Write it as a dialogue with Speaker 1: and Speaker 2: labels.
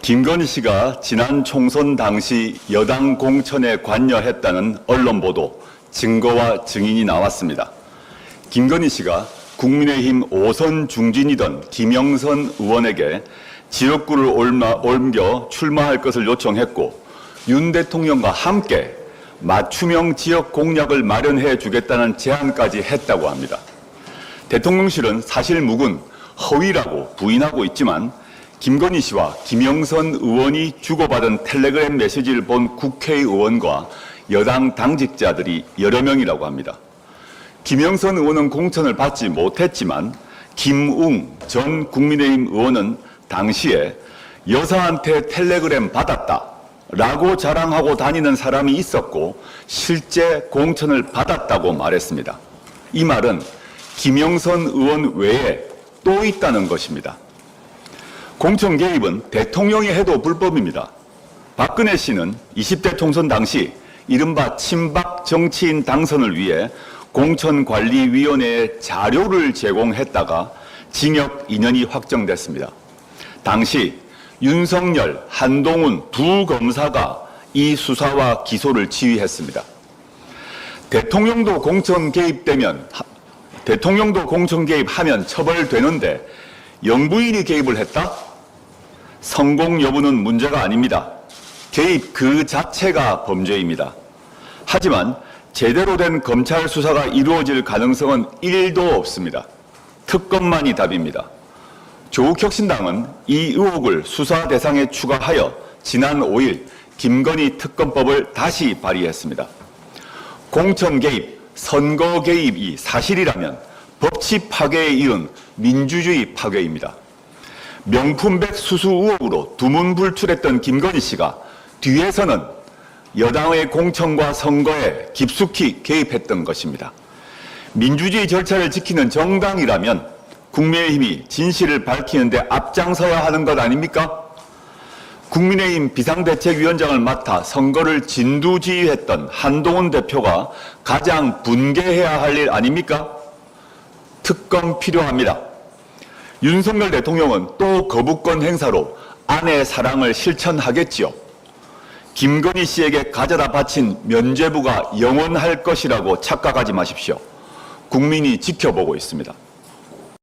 Speaker 1: 김건희 씨가 지난 총선 당시 여당 공천에 관여했다는 언론 보도, 증거와 증인이 나왔습니다. 김건희 씨가 국민의힘 5선 중진이던 김영선 의원에게 지역구를 옮겨 출마할 것을 요청했고, 윤 대통령과 함께 맞춤형 지역 공약을 마련해 주겠다는 제안까지 했다고 합니다. 대통령실은 사실 묵은 허위라고 부인하고 있지만, 김건희 씨와 김영선 의원이 주고받은 텔레그램 메시지를 본 국회의원과 여당 당직자들이 여러 명이라고 합니다. 김영선 의원은 공천을 받지 못했지만 김웅 전 국민의힘 의원은 당시에 여사한테 텔레그램 받았다라고 자랑하고 다니는 사람이 있었고 실제 공천을 받았다고 말했습니다. 이 말은 김영선 의원 외에 또 있다는 것입니다. 공천 개입은 대통령이 해도 불법입니다. 박근혜 씨는 20대 총선 당시 이른바 친박 정치인 당선을 위해 공천관리위원회에 자료를 제공했다가 징역 2년이 확정됐습니다. 당시 윤석열, 한동훈 두 검사가 이 수사와 기소를 지휘했습니다. 대통령도 공천 개입하면 처벌되는데 영부인이 개입을 했다? 성공 여부는 문제가 아닙니다. 개입 그 자체가 범죄입니다. 하지만 제대로 된 검찰 수사가 이루어질 가능성은 1도 없습니다. 특검만이 답입니다. 조국혁신당은 이 의혹을 수사 대상에 추가하여 지난 5일 김건희 특검법을 다시 발의했습니다. 공천 개입, 선거 개입이 사실이라면 법치 파괴에 이른 민주주의 파괴입니다. 명품백 수수 의혹으로 두문불출했던 김건희 씨가 뒤에서는 여당의 공천과 선거에 깊숙이 개입했던 것입니다. 민주주의 절차를 지키는 정당이라면 국민의힘이 진실을 밝히는데 앞장서야 하는 것 아닙니까? 국민의힘 비상대책위원장을 맡아 선거를 진두지휘했던 한동훈 대표가 가장 분개해야 할 일 아닙니까? 특검 필요합니다. 윤석열 대통령은 또 거부권 행사로 아내 사랑을 실천하겠지요. 김건희 씨에게 가져다 바친 면죄부가 영원할 것이라고 착각하지 마십시오. 국민이 지켜보고 있습니다.